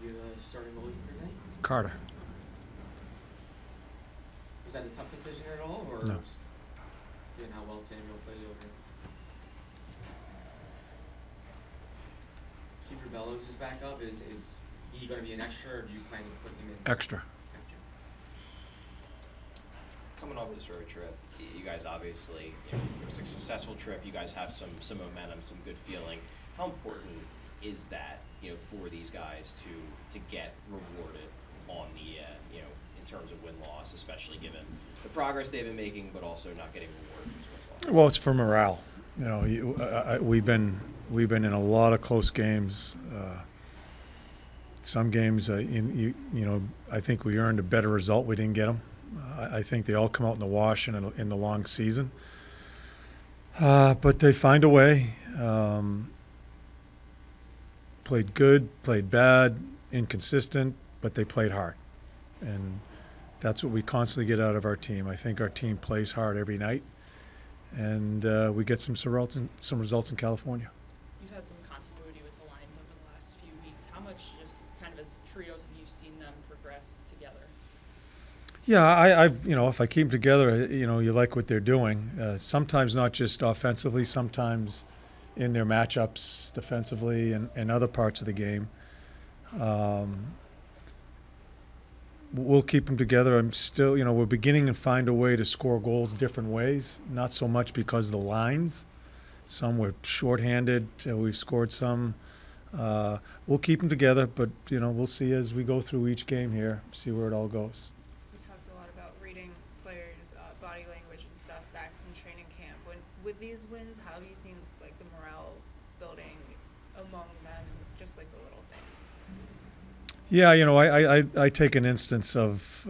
you starting goalie for tonight? Carter. Was that a tough decision at all, or No. given how well Samuel played over? Keeper Bellows is back up. Is he going to be an extra, or do you plan to put him in? Extra. Coming off this road trip, you guys obviously, it was a successful trip. You guys have some momentum, some good feeling. How important is that, for these guys to get rewarded on the, in terms of win-loss, especially given the progress they've been making, but also not getting rewarded as win-loss? Well, it's for morale. We've been in a lot of close games. Some games, I think we earned a better result. We didn't get them. I think they all come out in the wash in the long season. But they find a way. Played good, played bad, inconsistent, but they played hard. And that's what we constantly get out of our team. I think our team plays hard every night, and we get some results in California. You've had some continuity with the lines over the last few weeks. How much, just kind of as trios, have you seen them progress together? Yeah, if I keep them together, you like what they're doing. Sometimes not just offensively, sometimes in their matchups defensively and other parts of the game. We'll keep them together. I'm still, we're beginning to find a way to score goals different ways, not so much because of the lines. Some were shorthanded. We've scored some. We'll keep them together, but, we'll see as we go through each game here, see where it all goes. We talked a lot about reading players' body language and stuff back in training camp. With these wins, how have you seen the morale building among them, just the little things? Yeah, I take an instance of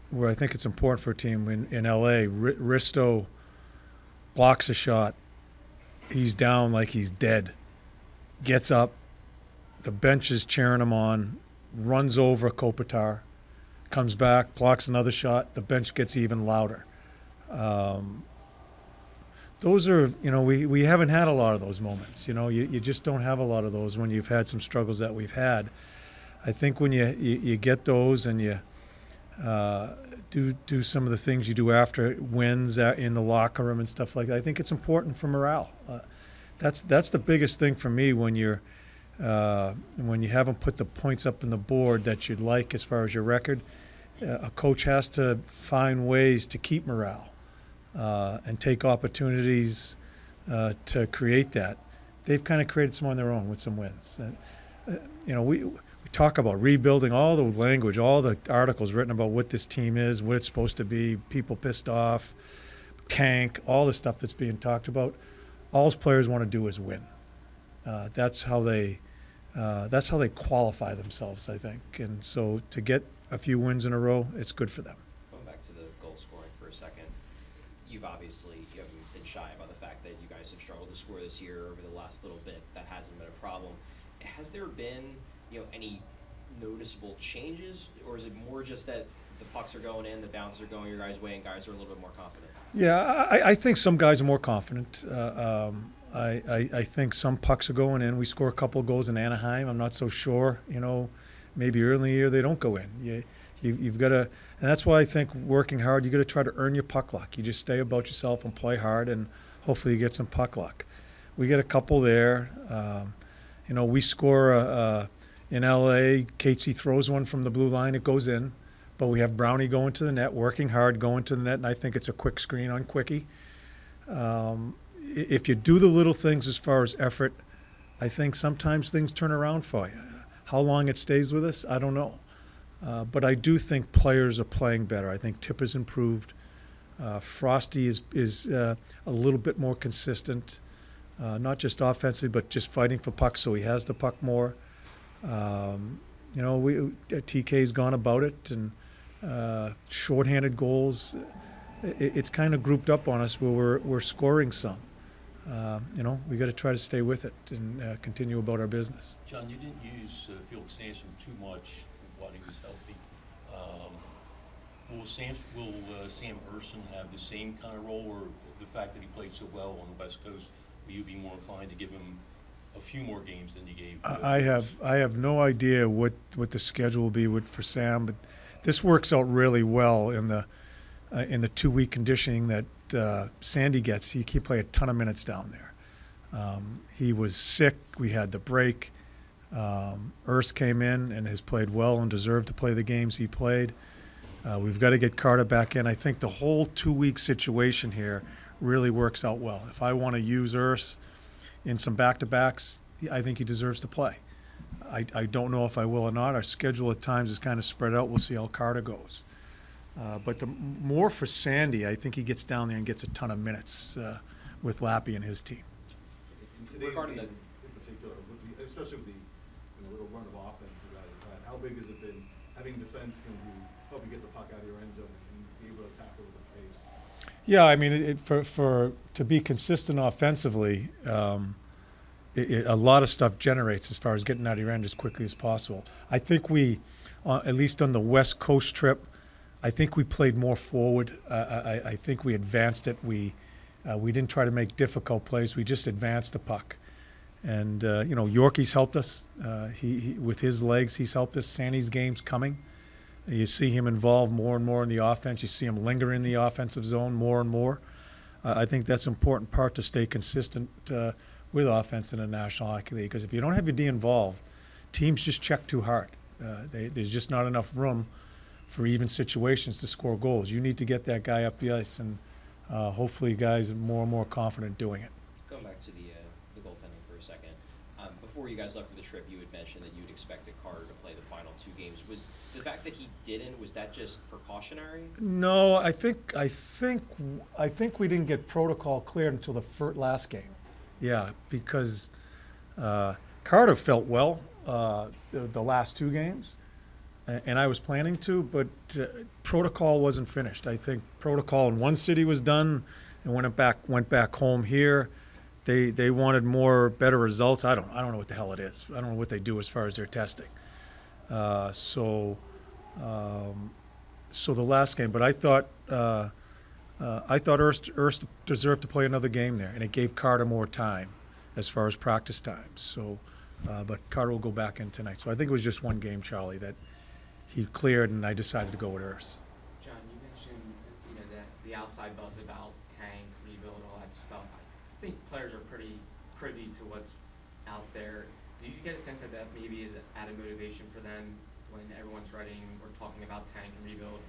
where I think it's important for a team in L.A. Risto blocks a shot. He's down like he's dead. Gets up. The bench is cheering him on. Runs over Kopitar. Comes back, blocks another shot. The bench gets even louder. Those are, we haven't had a lot of those moments. You just don't have a lot of those when you've had some struggles that we've had. I think when you get those and you do some of the things you do after wins in the locker room and stuff like that, I think it's important for morale. That's the biggest thing for me when you haven't put the points up on the board that you'd like as far as your record. A coach has to find ways to keep morale and take opportunities to create that. They've kind of created some on their own with some wins. We talk about rebuilding, all the language, all the articles written about what this team is, what it's supposed to be, people pissed off, tank, all the stuff that's being talked about. All players want to do is win. That's how they qualify themselves, I think. And so to get a few wins in a row, it's good for them. Going back to the goal scoring for a second, you haven't been shy about the fact that you guys have struggled to score this year over the last little bit. That hasn't been a problem. Has there been any noticeable changes, or is it more just that the pucks are going in, the bounces are going your guys' way, and guys are a little bit more confident? Yeah, I think some guys are more confident. I think some pucks are going in. We score a couple of goals in Anaheim. I'm not so sure. Maybe early in the year they don't go in. You've got to, and that's why I think working hard, you got to try to earn your puck luck. You just stay about yourself and play hard, and hopefully you get some puck luck. We get a couple there. We score in L.A. Casey throws one from the blue line. It goes in. But we have Brownie going to the net, working hard, going to the net, and I think it's a quick screen on Quickie. If you do the little things as far as effort, I think sometimes things turn around for you. How long it stays with us, I don't know. But I do think players are playing better. I think Tipper's improved. Frosty is a little bit more consistent, not just offensively, but just fighting for pucks, so he has the puck more. TK's gone about it, and shorthanded goals. It's kind of grouped up on us where we're scoring some. We got to try to stay with it and continue about our business. John, you didn't use Felix Sandstrom too much while he was healthy. Will Sam Ersson have the same kind of role, or the fact that he played so well on the West Coast, will you be more inclined to give him a few more games than you gave. I have no idea what the schedule will be for Sam, but this works out really well in the 2-week conditioning that Sandy gets. He can play a ton of minutes down there. He was sick. We had the break. Urs came in and has played well and deserved to play the games he played. We've got to get Carter back in. I think the whole 2-week situation here really works out well. If I want to use Urs in some back-to-backs, I think he deserves to play. I don't know if I will or not. Our schedule at times is kind of spread out. We'll see how Carter goes. But the more for Sandy, I think he gets down there and gets a ton of minutes with Lappy and his team. In today's Regarding game the- in particular, especially with the little run of offense you guys have had, how big has it been having defense can help you get the puck out of your end zone and be able to tackle with the pace? Yeah, I mean, for to be consistent offensively, a lot of stuff generates as far as getting out of your end as quickly as possible. I think we, at least on the West Coast trip, I think we played more forward. I think we advanced it. We didn't try to make difficult plays. We just advanced the puck. And, Yorkie's helped us. He with his legs, he's helped us. Sandy's game's coming. You see him involved more and more in the offense. You see him linger in the offensive zone more and more. I think that's an important part to stay consistent with offense in the National Hockey League. Because if you don't have your D involved, teams just check too hard. There's just not enough room for even situations to score goals. You need to get that guy up the ice, and hopefully guys are more and more confident doing it. Going back to the goaltending for a second, before you guys left for the trip, you had mentioned that you'd expected Carter to play the final 2 games. Was the fact that he didn't, was that just precautionary? No, I think we didn't get protocol cleared until the last game. Yeah, because Carter felt well the last 2 games, and I was planning to, but protocol wasn't finished. I think protocol in one city was done, and went back home here. They wanted better results. I don't know what the hell it is. I don't know what they do as far as their testing. So the last game, but I thought Urs deserved to play another game there, and it gave Carter more time as far as practice time. So, but Carter will go back in tonight. So I think it was just one game, Charlie, that he cleared, and I decided to go with Urs. John, you mentioned, that the outside buzz about tank, rebuild, all that stuff. I think players are pretty privy to what's out there. Do you get a sense that maybe is added motivation for them when everyone's writing or talking about tank and rebuild?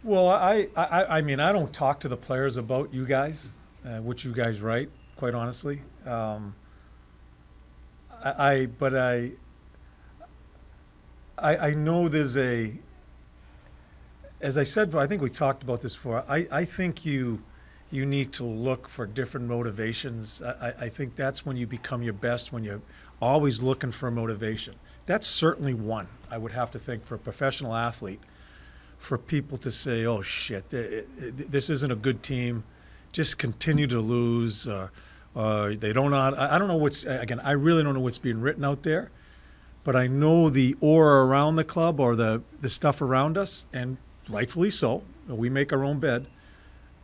Well, I mean, I don't talk to the players about you guys, what you guys write, quite honestly. I know there's as I said, I think we talked about this before. I think you need to look for different motivations. I think that's when you become your best, when you're always looking for motivation. That's certainly one, I would have to think, for a professional athlete, for people to say, oh, shit, this isn't a good team, just continue to lose. They don't know. I don't know again, I really don't know what's being written out there, but I know the aura around the club or the stuff around us, and rightfully so, we make our own bed.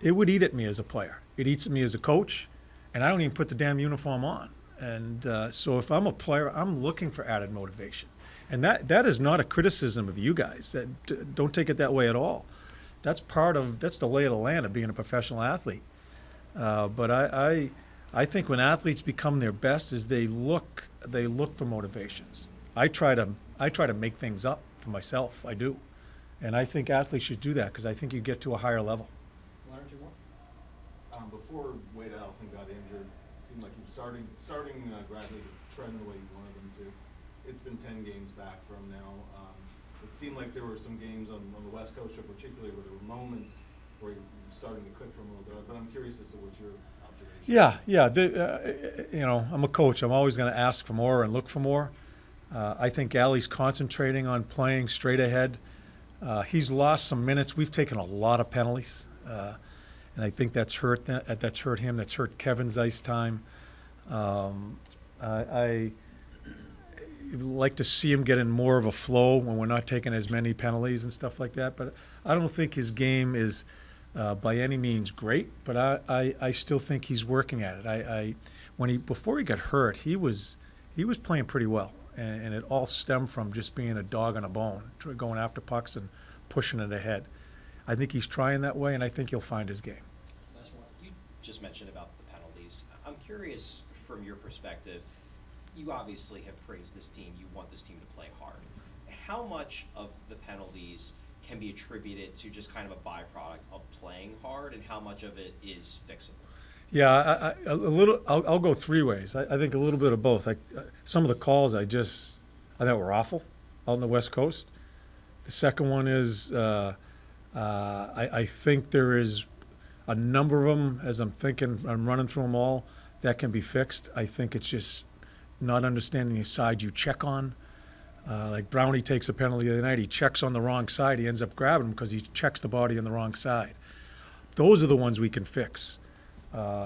It would eat at me as a player. It eats at me as a coach, and I don't even put the damn uniform on. And so if I'm a player, I'm looking for added motivation. And that is not a criticism of you guys. Don't take it that way at all. That's the lay of the land of being a professional athlete. But I think when athletes become their best is they look for motivations. I try to make things up for myself. I do. And I think athletes should do that because I think you get to a higher level. Leonard, you want? Before Wade Allison got injured, it seemed like he was starting gradually to trend the way he wanted him to. It's been 10 games back from now. It seemed like there were some games on the West Coast, particularly where there were moments where he was starting to click for him a little bit. But I'm curious as to what's your observation. Yeah. I'm a coach. I'm always going to ask for more and look for more. I think Allie's concentrating on playing straight ahead. He's lost some minutes. We've taken a lot of penalties, and I think that's hurt him. That's hurt Kevin's ice time. I like to see him get in more of a flow when we're not taking as many penalties and stuff like that. But I don't think his game is by any means great. But I still think he's working at it. before he got hurt, he was playing pretty well, and it all stemmed from just being a dog on a bone, going after pucks and pushing it ahead. I think he's trying that way, and I think he'll find his game. Last one. You just mentioned about the penalties. I'm curious from your perspective, you obviously have praised this team. You want this team to play hard. How much of the penalties can be attributed to just kind of a byproduct of playing hard, and how much of it is fixable? Yeah, a little. I'll go three ways. I think a little bit of both. Some of the calls I thought were awful out on the West Coast. The second one is I think there is a number of them, as I'm running through them all, that can be fixed. I think it's just not understanding the side you check on. Like Brownie takes a penalty the other night. He checks on the wrong side. He ends up grabbing him because he checks the body on the wrong side. Those are the ones we can fix.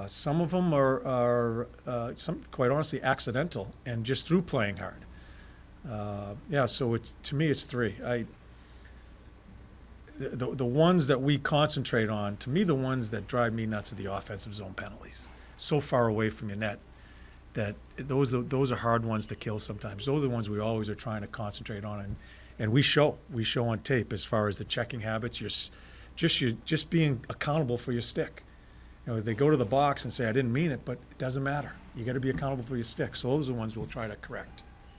Some of them are some, quite honestly, accidental and just through playing hard. Yeah, so to me, it's three. The ones that we concentrate on, to me, the ones that drive me nuts are the offensive zone penalties. So far away from your net that those are hard ones to kill sometimes. Those are the ones we always are trying to concentrate on, and we show on tape as far as the checking habits. You're just being accountable for your stick. You know, they go to the box and say, I didn't mean it, but it doesn't matter. You got to be accountable for your stick. So those are the ones we'll try to correct.